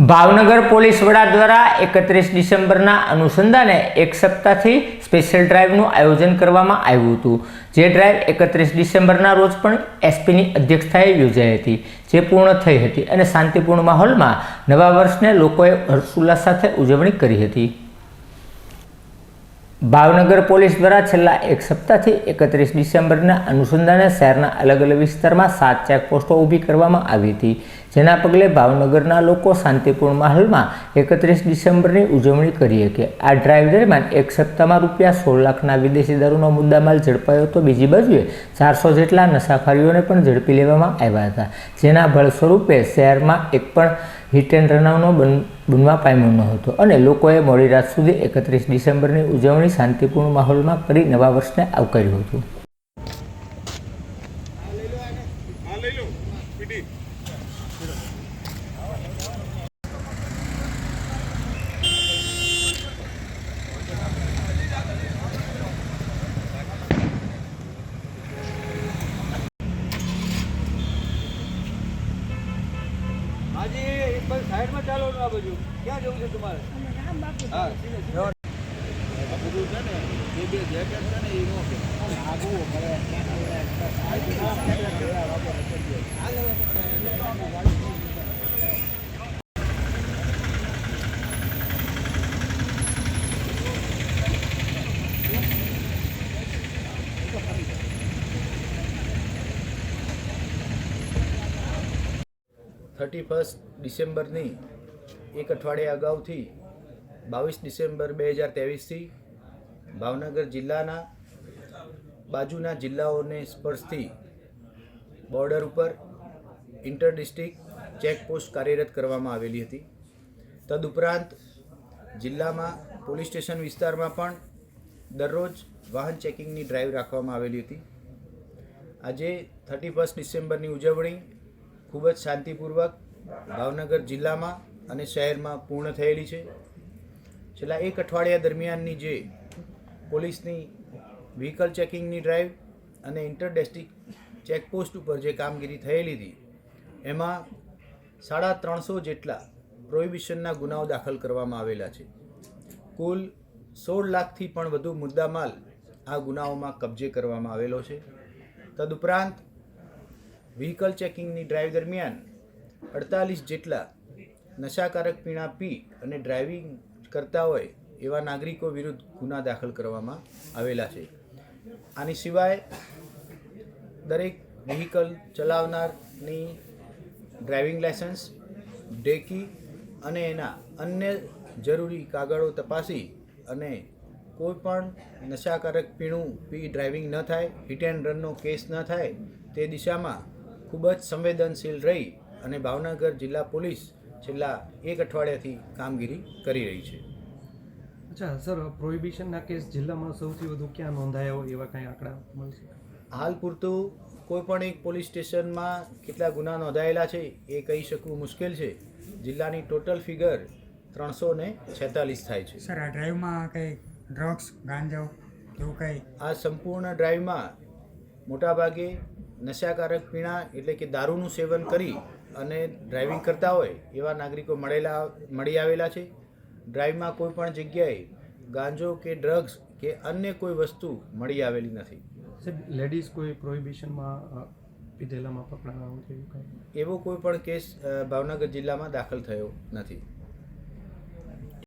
Bhavnagar police વડા દ્વારા 31 ડિસેમ્બરના અનુસંધાને એક સપ્તાહથી સ્પેશિયલ ડ્રાઇવનું આયોજન કરવામાં આવ્યું હતું, જે ડ્રાઇવ 31 ડિસેમ્બરના રોજ પણ એસપીની અધ્યક્ષતાએ યોજાઈ હતી, જે પૂર્ણ થઈ હતી અને શાંતિપૂર્ણ માહોલમાં નવા વર્ષને લોકોએ હર્ષોલ્લાસ સાથે ઉજવણી કરી હતી. ભાવનગર પોલીસ દ્વારા છેલ્લા એક સપ્તાહથી 31 ડિસેમ્બરના અનુસંધાને શહેરના અલગ અલગ વિસ્તારમાં 7 ચેકપોસ્ટો ઊભી કરવામાં આવી હતી, જેના પગલે ભાવનગરના લોકો શાંતિપૂર્ણ માહોલમાં 31 ડિસેમ્બરની ઉજવણી કરી હતી. આ ડ્રાઇવ દરમિયાન એક સપ્તાહમાં ₹16 લાખના વિદેશી દારૂનો મુદ્દામાલ ઝડપાયો તો બીજી બાજુએ 400 જેટલા નશાખોરીઓને પણ ઝડપી લેવામાં આવ્યા હતા, જેના બળ સ્વરૂપે શહેરમાં એક પણ હિટ એન્ડ રનનો બનવા પામ્યો ન હતો અને લોકોએ મોડી રાત સુધી 31 ડિસેમ્બરની ઉજવણી શાંતિપૂર્ણ માહોલમાં કરી નવા વર્ષને આવકાર્યું હતું. આજે એક બાજુ સાઈડમાં ચાલો ને, આ બાજુ ક્યાં જવું છે તમારે? હા, બધું છે ને, બે જેકેટ છે ને, એ નો કે આગવું પડે. 31 ડિસેમ્બરની એક અઠવાડિયા અગાઉથી 22 ડિસેમ્બર 2023થી ભાવનગર જિલ્લાના બાજુના જિલ્લાઓને સ્પર્શતી બોર્ડર ઉપર ઇન્ટર ડિસ્ટ્રિક્ટ ચેકપોસ્ટ કાર્યરત કરવામાં આવેલી હતી. તદુપરાંત જિલ્લામાં પોલીસ સ્ટેશન વિસ્તારમાં પણ દરરોજ વાહન ચેકિંગની ડ્રાઈવ રાખવામાં આવેલી હતી. આજે 31 ડિસેમ્બરની ઉજવણી ખૂબ જ શાંતિપૂર્વક ભાવનગર જિલ્લામાં અને શહેરમાં પૂર્ણ થયેલી છે. છેલ્લા એક અઠવાડિયા દરમિયાનની જે પોલીસની વ્હીકલ ચેકિંગની ડ્રાઈવ અને ઇન્ટર ડિસ્ટ્રિક્ટ ચેકપોસ્ટ ઉપર જે કામગીરી થયેલી હતી, એમાં 350 જેટલા પ્રોહિબિશનના ગુનાઓ દાખલ કરવામાં આવેલા છે. કુલ 16 લાખથી પણ વધુ મુદ્દામાલ આ ગુનાઓમાં કબજે કરવામાં આવેલો છે. તદુપરાંત વ્હીકલ ચેકિંગની ડ્રાઈવ દરમિયાન 48 જેટલા નશાકારક પીણા પી અને ડ્રાઇવિંગ કરતા હોય એવા નાગરિકો વિરુદ્ધ ગુના દાખલ કરવામાં આવેલા છે. આની સિવાય દરેક વ્હીકલ ચલાવનારની ડ્રાઇવિંગ લાયસન્સ, ડેકી અને એના અન્ય જરૂરી કાગળો તપાસી અને કોઈ પણ નશાકારક પીણું પી ડ્રાઇવિંગ ન થાય, હિટ એન્ડ રનનો કેસ ન થાય, તે દિશામાં ખૂબ જ સંવેદનશીલ રહી અને ભાવનગર જિલ્લા પોલીસ છેલ્લા એક અઠવાડિયાથી કામગીરી કરી રહી છે. અચ્છા સર, પ્રોહિબિશનના કેસ જિલ્લામાં સૌથી વધુ ક્યાં નોંધાયા હોય એવા કંઈ આંકડા મળશે? હાલ પૂરતું કોઈ પણ એક પોલીસ સ્ટેશનમાં કેટલા ગુના નોંધાયેલા છે એ કહી શકવું મુશ્કેલ છે. જિલ્લાની ટોટલ ફિગર 346 થાય છે. સર, આ ડ્રાઈવમાં કંઈ ડ્રગ્સ, ગાંજો એવું કંઈ? આ સંપૂર્ણ ડ્રાઈવમાં મોટાભાગે નશાકારક પીણા એટલે કે દારૂનું સેવન કરી અને ડ્રાઇવિંગ કરતા હોય એવા નાગરિકો મળી આવેલા છે. ડ્રાઈવમાં કોઈ પણ જગ્યાએ ગાંજો કે ડ્રગ્સ કે અન્ય કોઈ વસ્તુ મળી આવેલી નથી. સાહેબ, લેડીઝ કોઈ પ્રોહિબિશનમાં પીધેલામાં પકડાણા હોય એવો કોઈ પણ કેસ ભાવનગર જિલ્લામાં દાખલ થયો નથી.